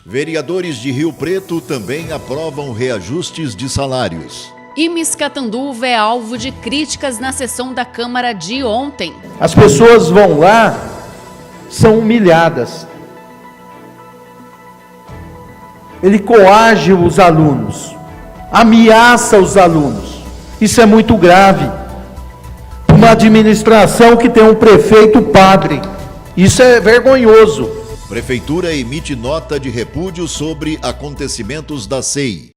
Vereadores de Rio Preto também aprovam reajustes de salários. Catanduva é alvo de críticas na sessão da Câmara de ontem. As pessoas vão lá, são humilhadas. Ele coage os alunos, ameaça os alunos. Isso é muito grave. Uma administração que tem um prefeito padre. Isso é vergonhoso. Prefeitura emite nota de repúdio sobre acontecimentos da CEI.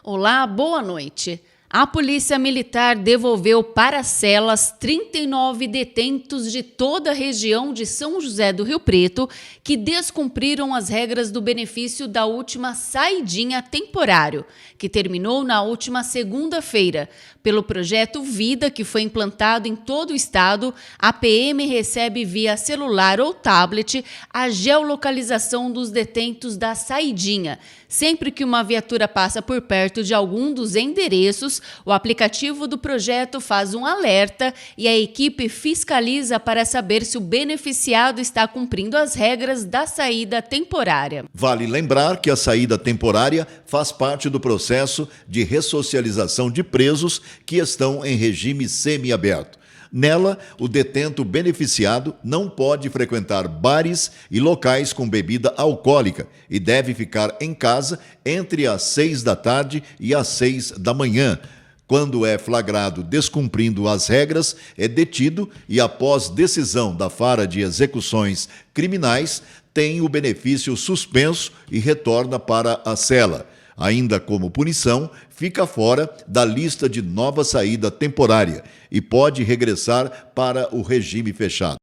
Olá, boa noite. A Polícia Militar devolveu para celas 39 detentos de toda a região de São José do Rio Preto que descumpriram as regras do benefício da última saidinha temporário, que terminou na última segunda-feira. Pelo projeto Vida, que foi implantado em todo o estado, a PM recebe via celular ou tablet a geolocalização dos detentos da saidinha. Sempre que uma viatura passa por perto de algum dos endereços, o aplicativo do projeto faz um alerta e a equipe fiscaliza para saber se o beneficiado está cumprindo as regras da saída temporária. Vale lembrar que a saída temporária faz parte do processo de ressocialização de presos que estão em regime semiaberto. Nela, o detento beneficiado não pode frequentar bares e locais com bebida alcoólica e deve ficar em casa entre as 6 da tarde e as 6 da manhã. Quando é flagrado descumprindo as regras, é detido e, após decisão da Vara de Execuções Criminais, tem o benefício suspenso e retorna para a cela. Ainda como punição, fica fora da lista de nova saída temporária e pode regressar para o regime fechado.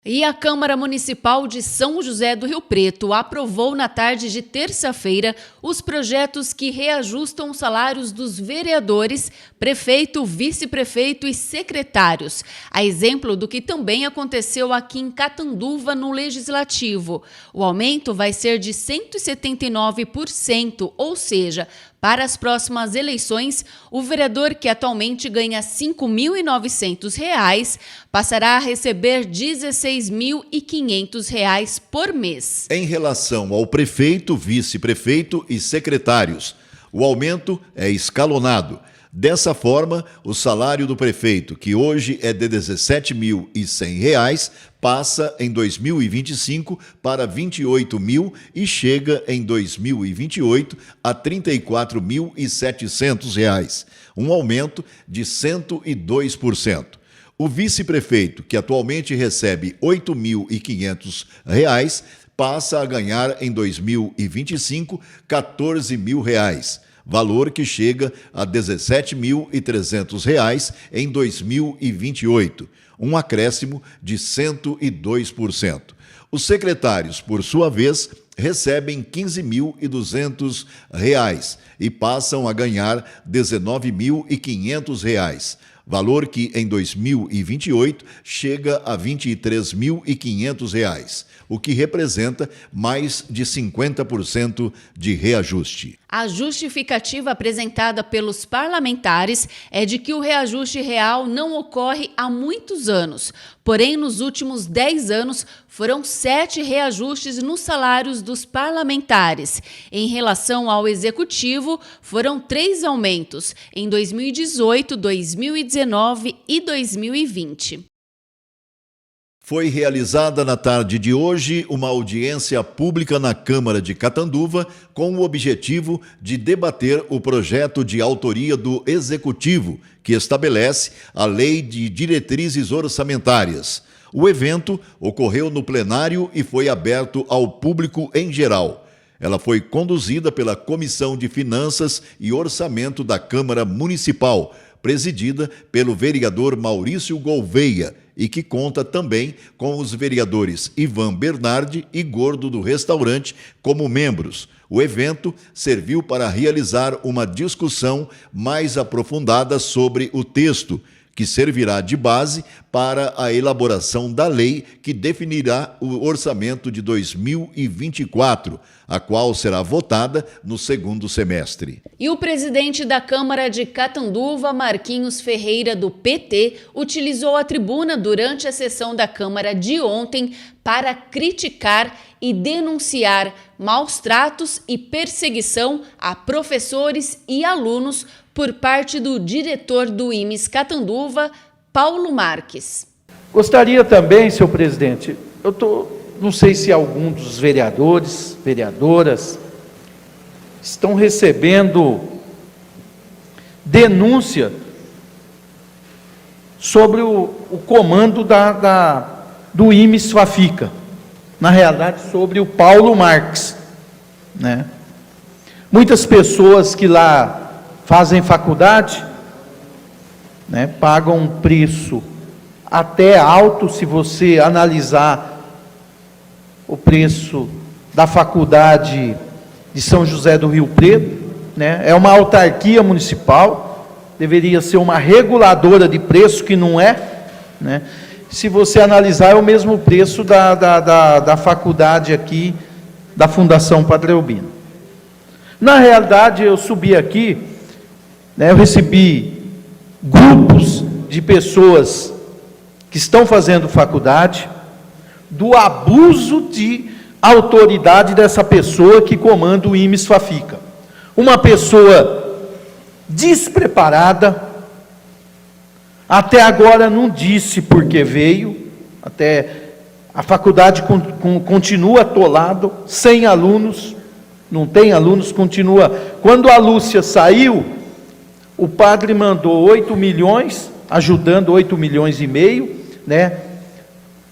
E a Câmara Municipal de São José do Rio Preto aprovou na tarde de terça-feira os projetos que reajustam os salários dos vereadores, prefeito, vice-prefeito e secretários, a exemplo do que também aconteceu aqui em Catanduva no Legislativo. O aumento vai ser de 179%, ou seja, para as próximas eleições, o vereador que atualmente ganha R$ 5.900 passará a receber R$ 16.500 por mês. Em relação ao prefeito, vice-prefeito e secretários, o aumento é escalonado. Dessa forma, o salário do prefeito, que hoje é de R$ 17.100, passa em 2025 para R$ 28.000 e chega em 2028 a R$ 34.700, um aumento de 102%. O vice-prefeito, que atualmente recebe R$ 8.500, passa a ganhar em 2025 R$ 14.000, valor que chega a R$ 17.300 em 2028, um acréscimo de 102%. Os secretários, por sua vez, recebem R$ 15.200 e passam a ganhar R$ 19.500, valor que em 2028 chega a R$ 23.500, o que representa mais de 50% de reajuste. A justificativa apresentada pelos parlamentares é de que o reajuste real não ocorre há muitos anos. Porém, nos últimos 10 anos, foram 7 reajustes nos salários dos parlamentares. Em relação ao executivo, foram 3 aumentos em 2018, 2019 e 2020. Foi realizada na tarde de hoje uma audiência pública na Câmara de Catanduva com o objetivo de debater o projeto de autoria do Executivo, que estabelece a Lei de Diretrizes Orçamentárias. O evento ocorreu no plenário e foi aberto ao público em geral. Ela foi conduzida pela Comissão de Finanças e Orçamento da Câmara Municipal, presidida pelo vereador Maurício Gouveia, e que conta também com os vereadores Ivan Bernardi e Gordo do Restaurante como membros. O evento serviu para realizar uma discussão mais aprofundada sobre o texto, que servirá de base para a elaboração da lei que definirá o orçamento de 2024, a qual será votada no segundo semestre. E o presidente da Câmara de Catanduva, Marquinhos Ferreira, do PT, utilizou a tribuna durante a sessão da Câmara de ontem para criticar e denunciar maus tratos e perseguição a professores e alunos por parte do diretor do IMES Catanduva, Paulo Marques. Gostaria também, senhor presidente, não sei se algum dos vereadores, vereadoras, estão recebendo denúncia sobre o comando do IMES Fafica, na realidade sobre o Paulo Marques, né? Muitas pessoas que lá fazem faculdade, né, pagam um preço até alto, se você analisar o preço da faculdade de São José do Rio Preto, né, é uma autarquia municipal, deveria ser uma reguladora de preço, que não é, né? Se você analisar, é o mesmo preço da faculdade aqui, da Fundação Padre Albino. Na realidade, eu subi aqui, né, eu recebi grupos de pessoas que estão fazendo faculdade, do abuso de autoridade dessa pessoa que comanda o IMES Fafica. Uma pessoa despreparada, até agora não disse por que veio, até a faculdade continua atolado, sem alunos, não tem alunos, continua. Quando a Lúcia saiu, o padre mandou 8 milhões, ajudando 8 milhões e meio, né,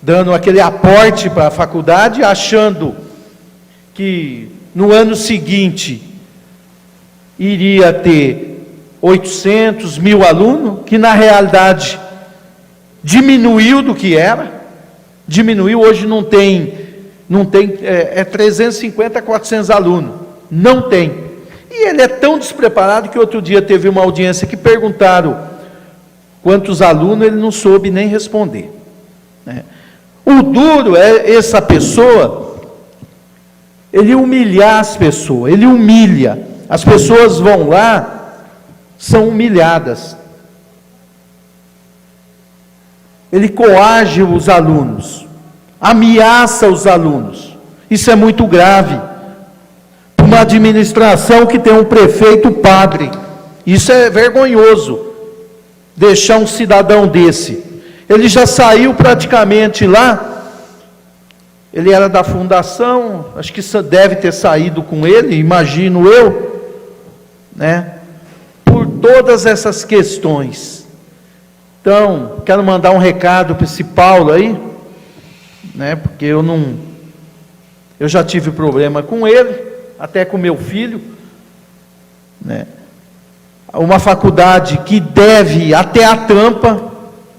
dando aquele aporte para a faculdade, achando que no ano seguinte iria ter 800, 1.000 alunos, que na realidade diminuiu do que era, diminuiu, hoje não tem 350, 400 alunos, não tem. E ele é tão despreparado que outro dia teve uma audiência que perguntaram quantos alunos, ele não soube nem responder, né? O duro é essa pessoa, ele humilhar as pessoas, ele humilha, as pessoas vão lá, são humilhadas, ele coage os alunos, ameaça os alunos, isso é muito grave, uma administração que tem um prefeito padre, isso é vergonhoso, deixar um cidadão desse, ele já saiu praticamente lá, ele era da fundação, acho que deve ter saído com ele, imagino eu, né, por todas essas questões. Então, quero mandar um recado para esse Paulo aí, né, porque eu já tive problema com ele, até com meu filho, né, uma faculdade que deve até a tampa,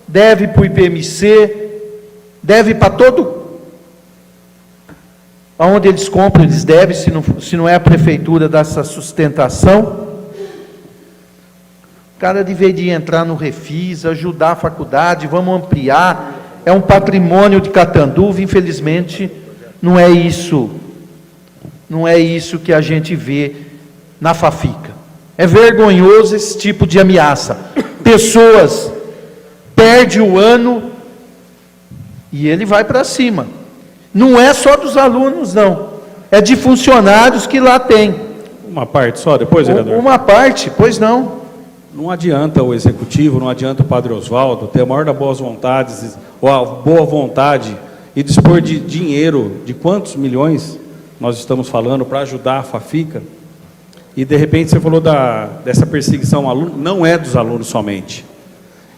deve para o IPMC, deve para todo, aonde eles compram, eles devem, se não é a prefeitura dessa sustentação. O cara deveria entrar no Refis, ajudar a faculdade, vamos ampliar, é um patrimônio de Catanduva, infelizmente, não é isso que a gente vê na Fafica. É vergonhoso esse tipo de ameaça. Pessoas perdem o ano e ele vai para cima. Não é só dos alunos, não. É de funcionários que lá tem. Uma parte só, depois, vereador? Uma parte, pois não. Não adianta o executivo, não adianta o padre Oswaldo ter a maior das boas vontades, ou a boa vontade, e dispor de dinheiro, de quantos milhões nós estamos falando, para ajudar a Fafica, e de repente você falou dessa perseguição ao aluno, não é dos alunos somente,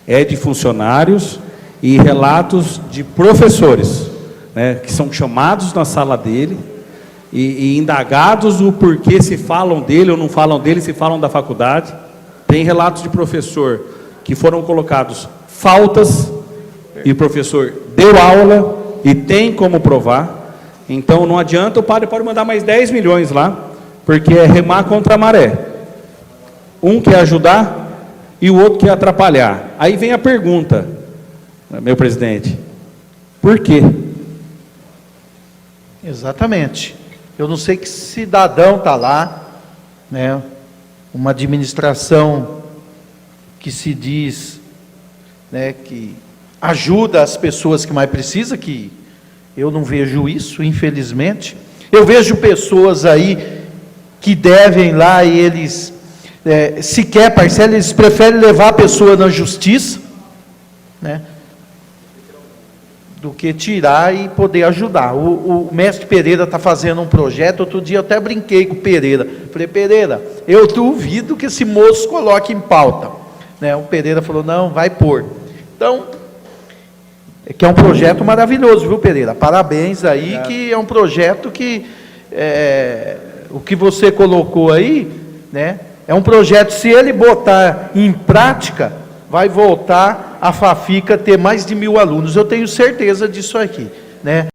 é de funcionários e relatos de professores, né, que são chamados na sala dele e indagados o porquê se falam dele ou não falam dele, se falam da faculdade. Tem relatos de professor que foram colocados faltas e o professor deu aula e tem como provar. Então não adianta, o padre pode mandar mais 10 milhões lá, porque é remar contra a maré. Um quer ajudar e o outro quer atrapalhar. Aí vem a pergunta, meu presidente, por quê? Exatamente. Eu não sei que cidadão está lá, né? Uma administração que se diz, né, que ajuda as pessoas que mais precisam, que eu não vejo isso, infelizmente. Eu vejo pessoas aí que devem lá e eles, sequer parcela, eles preferem levar a pessoa na justiça, né, do que tirar e poder ajudar. O mestre Pereira está fazendo um projeto. Outro dia eu até brinquei com o Pereira. Falei, Pereira, eu duvido que esse moço coloque em pauta. Né? O Pereira falou, não, vai pôr. Então, que é um projeto maravilhoso, viu, Pereira? Parabéns aí, que é um projeto que, o que você colocou aí, né, é um projeto, se ele botar em prática, vai voltar a Fafica ter mais de 1.000 alunos. Eu tenho certeza disso aqui, né?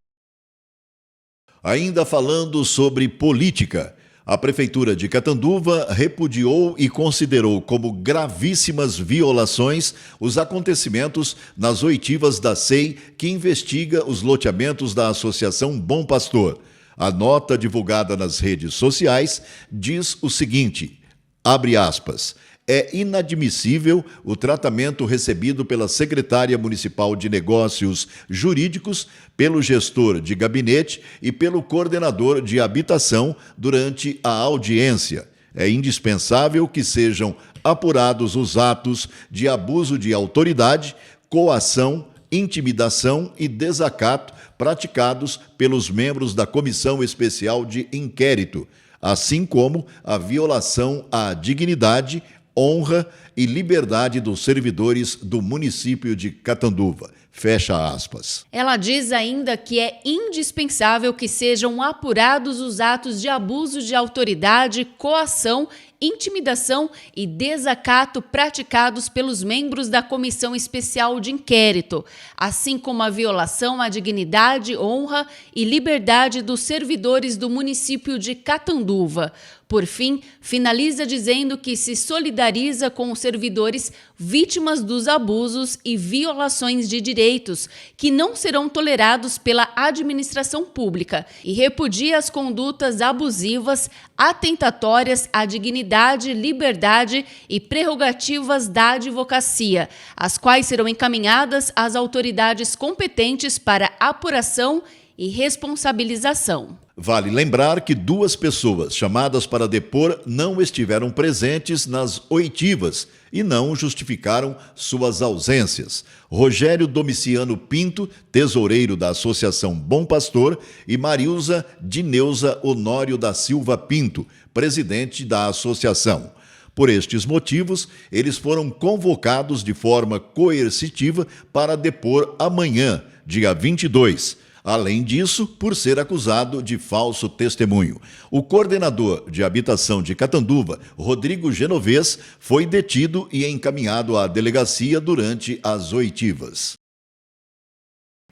Ainda falando sobre política, a Prefeitura de Catanduva repudiou e considerou como gravíssimas violações os acontecimentos nas oitivas da SEI, que investiga os loteamentos da Associação Bom Pastor. A nota divulgada nas redes sociais diz o seguinte, abre aspas, é inadmissível o tratamento recebido pela Secretária Municipal de Negócios Jurídicos, pelo gestor de gabinete e pelo coordenador de habitação durante a audiência. É indispensável que sejam apurados os atos de abuso de autoridade, coação, intimidação e desacato praticados pelos membros da Comissão Especial de Inquérito, assim como a violação à dignidade, honra e liberdade dos servidores do município de Catanduva. Fecha aspas. Ela diz ainda que é indispensável que sejam apurados os atos de abuso de autoridade, coação, intimidação e desacato praticados pelos membros da Comissão Especial de Inquérito, assim como a violação à dignidade, honra e liberdade dos servidores do município de Catanduva. Por fim, finaliza dizendo que se solidariza com os servidores vítimas dos abusos e violações de direitos, que não serão tolerados pela administração pública, e repudia as condutas abusivas, atentatórias à dignidade, liberdade e prerrogativas da advocacia, as quais serão encaminhadas às autoridades competentes para apuração e responsabilização. Vale lembrar que 2 pessoas chamadas para depor não estiveram presentes nas oitivas e não justificaram suas ausências. Rogério Domiciano Pinto, tesoureiro da Associação Bom Pastor, e Marilza Dineuza Honório da Silva Pinto, presidente da associação. Por estes motivos, eles foram convocados de forma coercitiva para depor amanhã, dia 22. Além disso, por ser acusado de falso testemunho. O coordenador de habitação de Catanduva, Rodrigo Genovez, foi detido e encaminhado à delegacia durante as oitivas.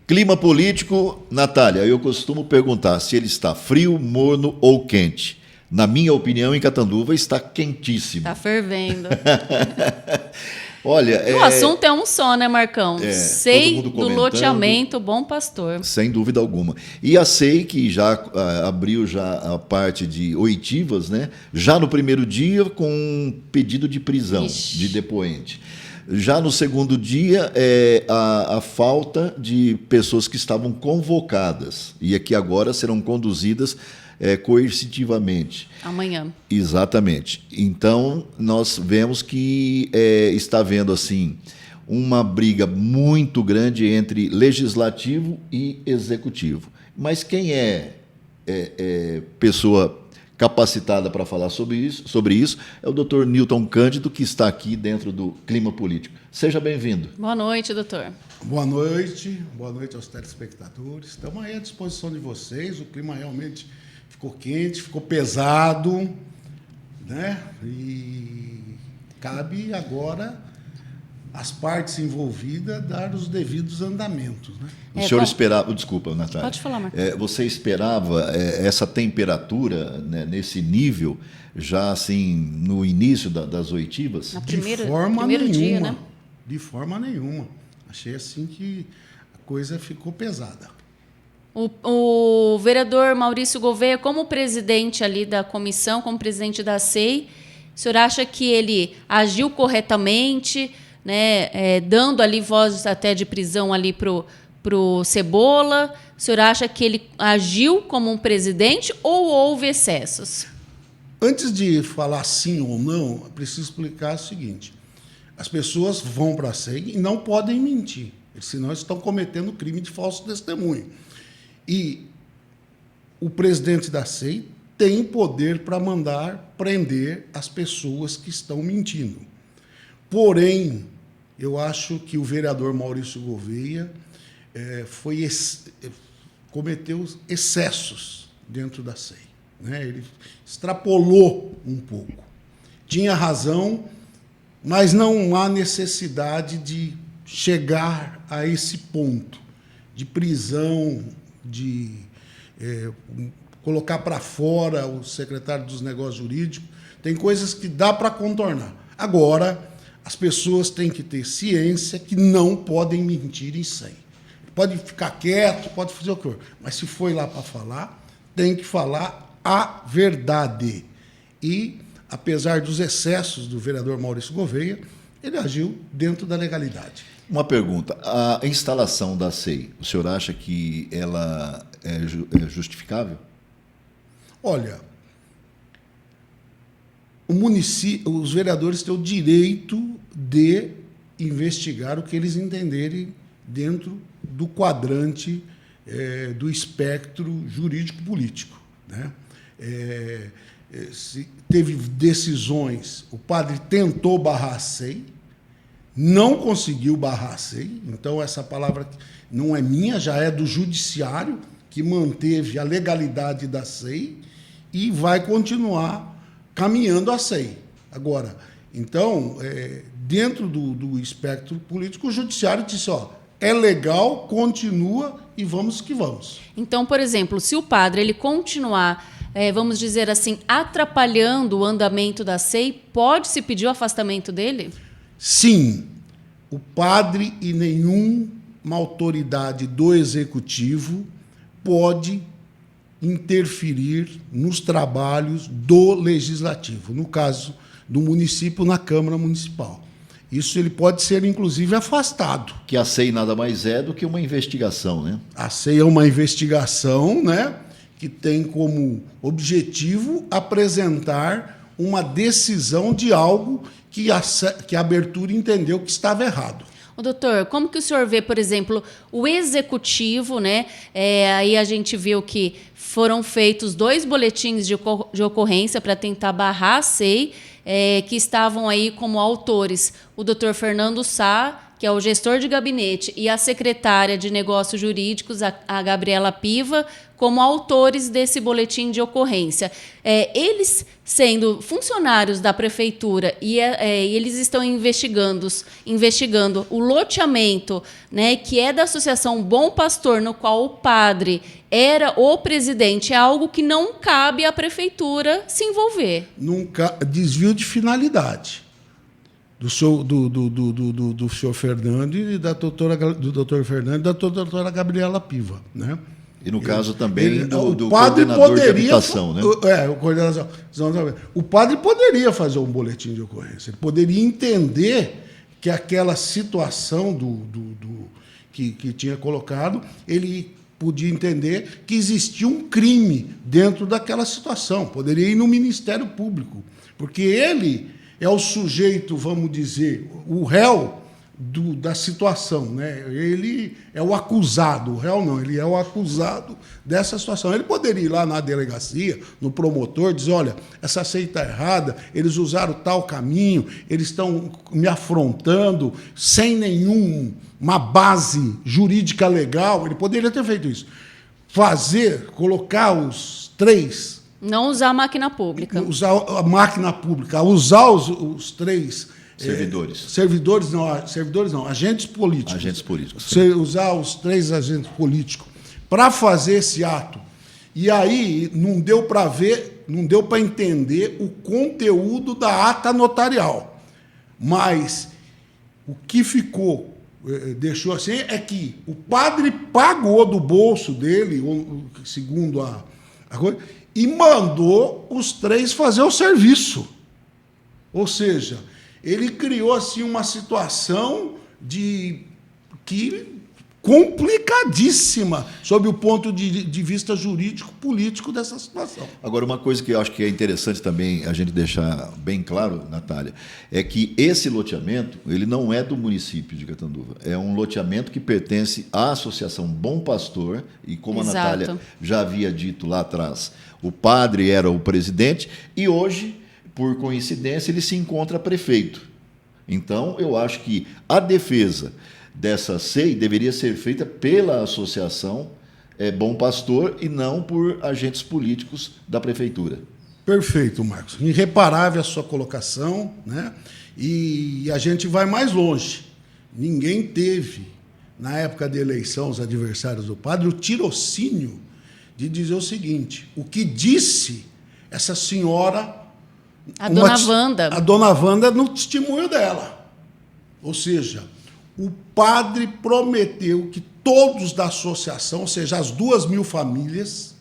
Clima político, Natália, eu costumo perguntar se ele está frio, morno ou quente. Na minha opinião, em Catanduva está quentíssimo. Está fervendo. Olha, o assunto é um só, né, Marcão? SEI do loteamento Bom Pastor. Sem dúvida alguma. E a SEI, que já abriu já a parte de oitivas, né? Já no primeiro dia, com um pedido de prisão de depoente. Já no segundo dia, a falta de pessoas que estavam convocadas e que agora serão conduzidas coercitivamente. Amanhã. Exatamente. Então, nós vemos que está havendo, assim, uma briga muito grande entre legislativo e executivo. Mas quem é pessoa capacitada para falar sobre isso é o doutor Newton Cândido, que está aqui dentro do Clima Político. Seja bem-vindo. Boa noite, doutor. Boa noite aos telespectadores. Estamos aí à disposição de vocês. O clima realmente ficou quente, ficou pesado, né? E cabe agora às partes envolvidas dar os devidos andamentos, né? O senhor esperava... Desculpa, Natália. Pode falar, Marcos. Você esperava essa temperatura, né, nesse nível, já assim, no início das oitivas? De forma primeiro nenhuma. dia, né? de forma nenhuma. Achei assim que a coisa ficou pesada. O vereador Maurício Gouveia, como presidente ali da comissão, como presidente da SEI, o senhor acha que ele agiu corretamente, né, dando ali voz até de prisão ali pro Cebola? O senhor acha que ele agiu como um presidente ou houve excessos? Antes de falar sim ou não, é preciso explicar o seguinte. As pessoas vão para a SEI e não podem mentir, senão estão cometendo crime de falso testemunho. E o presidente da SEI tem poder para mandar prender as pessoas que estão mentindo. Porém, eu acho que o vereador Maurício Gouveia cometeu excessos dentro da SEI, né? Ele extrapolou um pouco. Tinha razão, mas não há necessidade de chegar a esse ponto de prisão, de colocar para fora o secretário dos Negócios Jurídicos. Tem coisas que dá para contornar. Agora, as pessoas têm que ter ciência que não podem mentir em SEI. Pode ficar quieto, pode fazer o que for, mas se foi lá para falar, tem que falar a verdade. E, apesar dos excessos do vereador Maurício Gouveia, ele agiu dentro da legalidade. Uma pergunta. A instalação da SEI, o senhor acha que ela é justificável? Olha, os vereadores têm o direito de investigar o que eles entenderem dentro do quadrante do espectro jurídico-político, né? Teve decisões, o padre tentou barrar a SEI, não conseguiu barrar a SEI, então essa palavra não é minha, já é do judiciário, que manteve a legalidade da SEI e vai continuar caminhando a SEI. Agora, então, dentro do espectro político, o judiciário disse, é legal, continua e vamos que vamos. Então, por exemplo, se o padre ele continuar, vamos dizer assim, atrapalhando o andamento da SEI, pode-se pedir o afastamento dele? Sim, o padre e nenhuma autoridade do executivo pode interferir nos trabalhos do legislativo, no caso do município, na Câmara Municipal. Isso ele pode ser, inclusive, afastado. Que a SEI nada mais é do que uma investigação, né? A SEI é uma investigação, né, que tem como objetivo apresentar uma decisão de algo que a abertura entendeu que estava errado. O doutor, como que o senhor vê, por exemplo, o executivo, né? Aí a gente viu que foram feitos 2 boletins de ocorrência para tentar barrar a SEI, que estavam aí como autores o doutor Fernando Sá, que é o gestor de gabinete, e a secretária de Negócios Jurídicos, a Gabriela Piva, como autores desse boletim de ocorrência. Eles, sendo funcionários da prefeitura, e eles estão investigando o loteamento, né, que é da Associação Bom Pastor, no qual o padre era o presidente, é algo que não cabe à prefeitura se envolver. Nunca desvio de finalidade do senhor Fernando e do doutor Fernando e da doutora Gabriela Piva, né? E no caso também do padre coordenador de habitação, né? O coordenador. O padre poderia fazer um boletim de ocorrência, ele poderia entender que aquela situação que tinha colocado, ele podia entender que existia um crime dentro daquela situação, poderia ir no Ministério Público, porque ele é o sujeito, vamos dizer, o réu da situação, né? Ele é o acusado, o réu não, ele é o acusado dessa situação. Ele poderia ir lá na delegacia, no promotor, dizer, olha, essa SEI está errada, eles usaram tal caminho, eles estão me afrontando sem nenhuma base jurídica legal. Ele poderia ter feito isso. Colocar os 3... Não usar a máquina pública. Usar a máquina pública, usar os 3... Servidores não, agentes políticos. Agentes políticos. Usar os 3 agentes políticos para fazer esse ato. E aí não deu para ver, não deu para entender o conteúdo da ata notarial. Mas O que ficou, deixou assim, é que o padre pagou do bolso dele, segundo a coisa, e mandou os 3 fazer o serviço. Ou seja, ele criou assim uma situação complicadíssima sob o ponto de vista jurídico-político dessa situação. Agora, uma coisa que eu acho que é interessante também a gente deixar bem claro, Natália, é que esse loteamento ele não é do município de Catanduva. É um loteamento que pertence à Associação Bom Pastor, e como Exato. a Natália já havia dito lá atrás, o padre era o presidente e hoje, por coincidência, ele se encontra prefeito. Então, eu acho que a defesa dessa SEI deveria ser feita pela Associação Bom Pastor e não por agentes políticos da prefeitura. Perfeito, Marcos. Irreparável a sua colocação, né? E a gente vai mais longe. Ninguém teve, na época da eleição, os adversários do padre, o tirocínio de dizer o seguinte: o que disse essa senhora... A dona Wanda. A dona Wanda no testemunho dela. Ou seja, o padre prometeu que todos da associação, ou seja, as 2.000 famílias,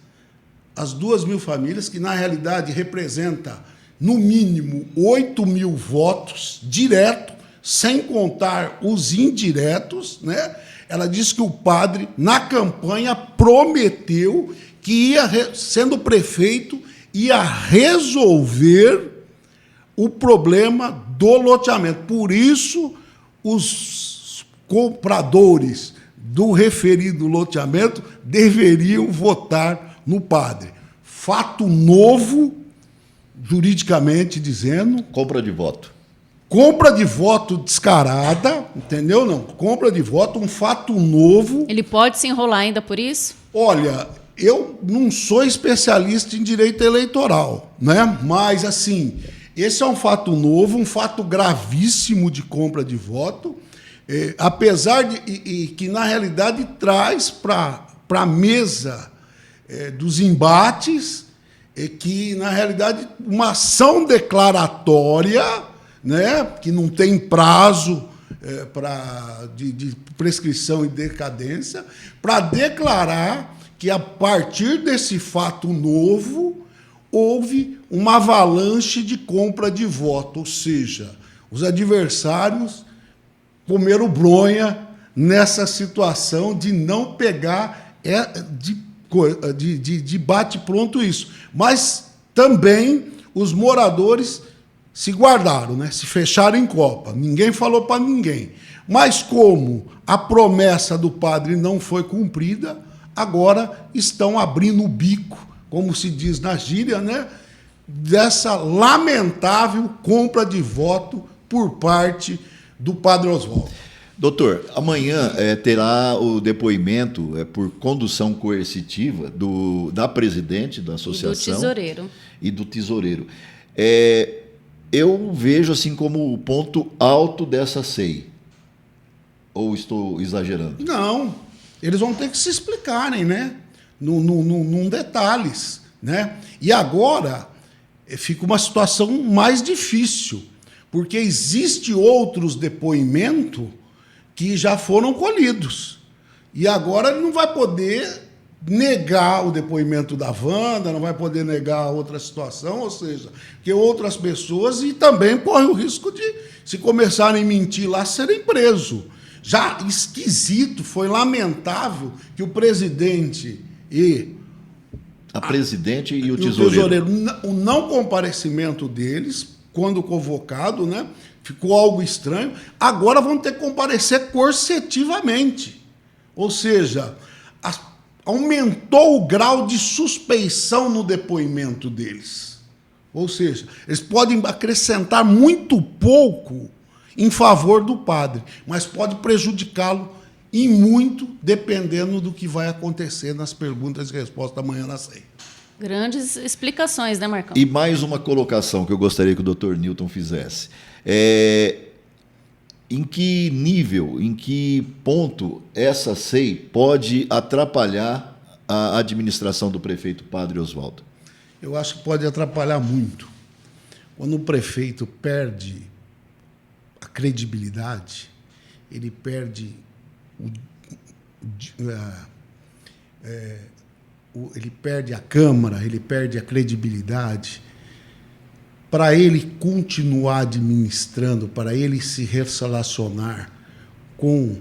que na realidade representa no mínimo 8.000 votos direto, sem contar os indiretos, né? Ela disse que o padre, na campanha, prometeu que sendo prefeito, ia resolver o problema do loteamento. Por isso, os compradores do referido loteamento deveriam votar no padre. Fato novo, juridicamente dizendo. Compra de voto. Compra de voto descarada, entendeu? Não, compra de voto, um fato novo. Ele pode se enrolar ainda por isso? Olha, eu não sou especialista em direito eleitoral, né? Mas, assim, esse é um fato novo, um fato gravíssimo de compra de voto, apesar de que, na realidade, traz para a mesa dos embates que, na realidade, uma ação declaratória, né, que não tem prazo de prescrição e decadência, para declarar que, a partir desse fato novo, houve uma avalanche de compra de voto, ou seja, os adversários comeram bronha nessa situação de não pegar de bate-pronto isso. Mas também os moradores se guardaram, né? Se fecharam em copa. Ninguém falou para ninguém. Mas como a promessa do padre não foi cumprida, agora estão abrindo o bico, como se diz na gíria, né? Dessa lamentável compra de voto por parte do padre Oswaldo. Doutor, amanhã terá o depoimento por condução coercitiva da presidente da associação. E do tesoureiro. E do tesoureiro. Eu vejo assim como o ponto alto dessa SEI. Ou estou exagerando? Não, eles vão ter que se explicarem, né? Num detalhes, né? E agora fica uma situação mais difícil, porque existe outros depoimentos que já foram colhidos. E agora ele não vai poder negar o depoimento da Wanda, não vai poder negar outra situação, ou seja, que outras pessoas, e também corre o risco de, se começarem a mentir lá, serem presos. Já esquisito, foi lamentável que o presidente e a presidente e o tesoureiro. O não comparecimento deles, quando convocado, né, ficou algo estranho. Agora vão ter que comparecer coercitivamente. Ou seja, aumentou o grau de suspeição no depoimento deles. Ou seja, eles podem acrescentar muito pouco em favor do padre, mas pode prejudicá-lo em muito, dependendo do que vai acontecer nas perguntas e respostas amanhã na SEI. Grandes explicações, né, Marcão? E mais uma colocação que eu gostaria que o Dr. Newton fizesse. Em que nível, em que ponto essa SEI pode atrapalhar a administração do prefeito Padre Oswaldo? Eu acho que pode atrapalhar muito. Quando o prefeito perde a credibilidade, ele perde ele perde a Câmara, ele perde a credibilidade. Para ele continuar administrando, para ele se relacionar com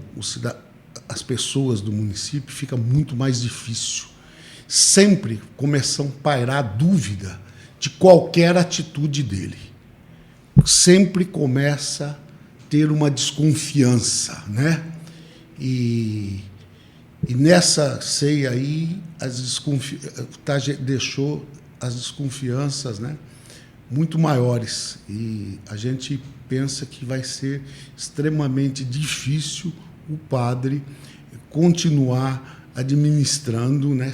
as pessoas do município, fica muito mais difícil. Sempre começam a pairar dúvida de qualquer atitude dele. Sempre começa a ter uma desconfiança, né? E nessa ceia aí, deixou as desconfianças, né, muito maiores. E a gente pensa que vai ser extremamente difícil o padre continuar administrando, né,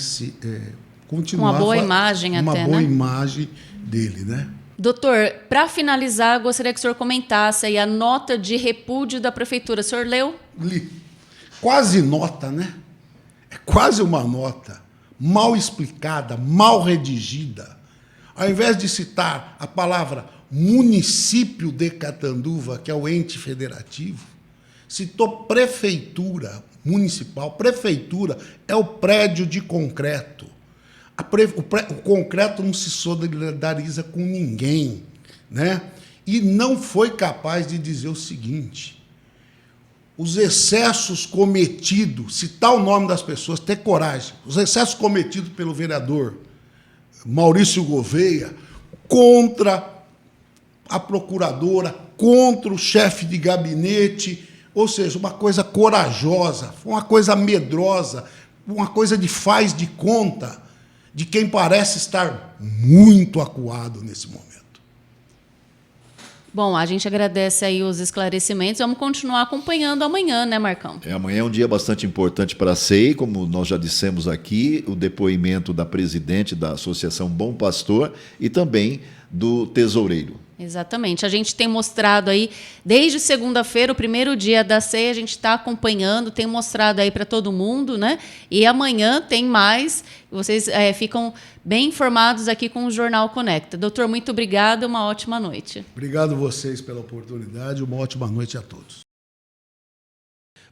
continuar uma boa imagem uma até, boa né? imagem dele, né? Doutor, para finalizar, gostaria que o senhor comentasse aí a nota de repúdio da prefeitura. O senhor leu? Li. Quase nota, né? É quase uma nota mal explicada, mal redigida. Ao invés de citar a palavra município de Catanduva, que é o ente federativo, citou prefeitura municipal. Prefeitura é o prédio de concreto. O concreto não se solidariza com ninguém, né? E não foi capaz de dizer o seguinte: os excessos cometidos, citar o nome das pessoas, ter coragem, os excessos cometidos pelo vereador Maurício Gouveia contra a procuradora, contra o chefe de gabinete, ou seja, uma coisa corajosa, uma coisa medrosa, uma coisa de faz de conta de quem parece estar muito acuado nesse momento. Bom, a gente agradece aí os esclarecimentos. Vamos continuar acompanhando amanhã, né, Marcão? Amanhã é um dia bastante importante para a SEI, como nós já dissemos aqui, o depoimento da presidente da Associação Bom Pastor e também do tesoureiro. Exatamente. A gente tem mostrado aí, desde segunda-feira, o primeiro dia da ceia, a gente está acompanhando, tem mostrado aí para todo mundo, né? E amanhã tem mais. Vocês ficam bem informados aqui com o Jornal Conecta. Doutor, muito obrigado, uma ótima noite. Obrigado a vocês pela oportunidade, uma ótima noite a todos.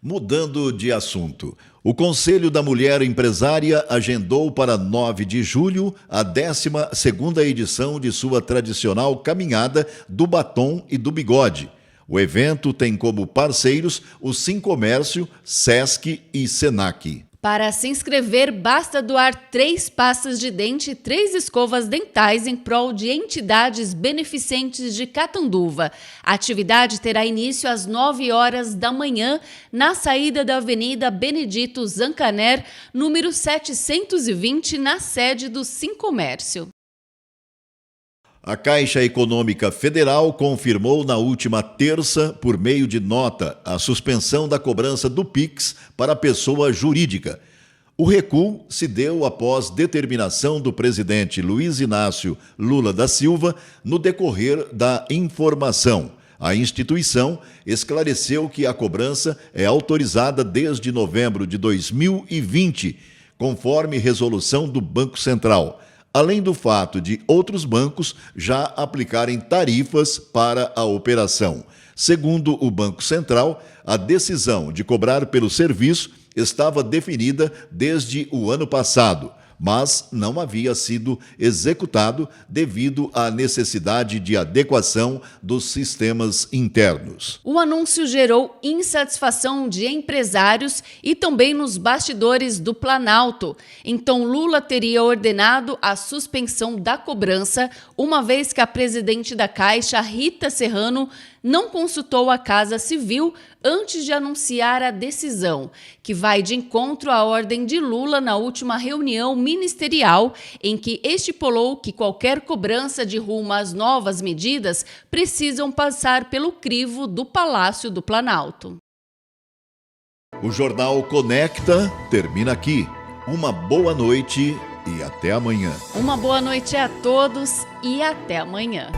Mudando de assunto, o Conselho da Mulher Empresária agendou para 9 de julho a 12ª edição de sua tradicional caminhada do batom e do bigode. O evento tem como parceiros o Sincomércio, Sesc e Senac. Para se inscrever, basta doar 3 pastas de dente e 3 escovas dentais em prol de entidades beneficentes de Catanduva. A atividade terá início às 9 horas da manhã, na saída da Avenida Benedito Zancaner, número 720, na sede do Sincomércio. A Caixa Econômica Federal confirmou na última terça, por meio de nota, a suspensão da cobrança do PIX para a pessoa jurídica. O recuo se deu após determinação do presidente Luiz Inácio Lula da Silva no decorrer da informação. A instituição esclareceu que a cobrança é autorizada desde novembro de 2020, conforme resolução do Banco Central, além do fato de outros bancos já aplicarem tarifas para a operação. Segundo o Banco Central, a decisão de cobrar pelo serviço estava definida desde o ano passado, mas não havia sido executado devido à necessidade de adequação dos sistemas internos. O anúncio gerou insatisfação de empresários e também nos bastidores do Planalto. Então, Lula teria ordenado a suspensão da cobrança, uma vez que a presidente da Caixa, Rita Serrano, não consultou a Casa Civil antes de anunciar a decisão, que vai de encontro à ordem de Lula na última reunião ministerial, em que estipulou que qualquer cobrança de rumo às novas medidas precisam passar pelo crivo do Palácio do Planalto. O Jornal Conecta termina aqui. Uma boa noite e até amanhã. Uma boa noite a todos e até amanhã.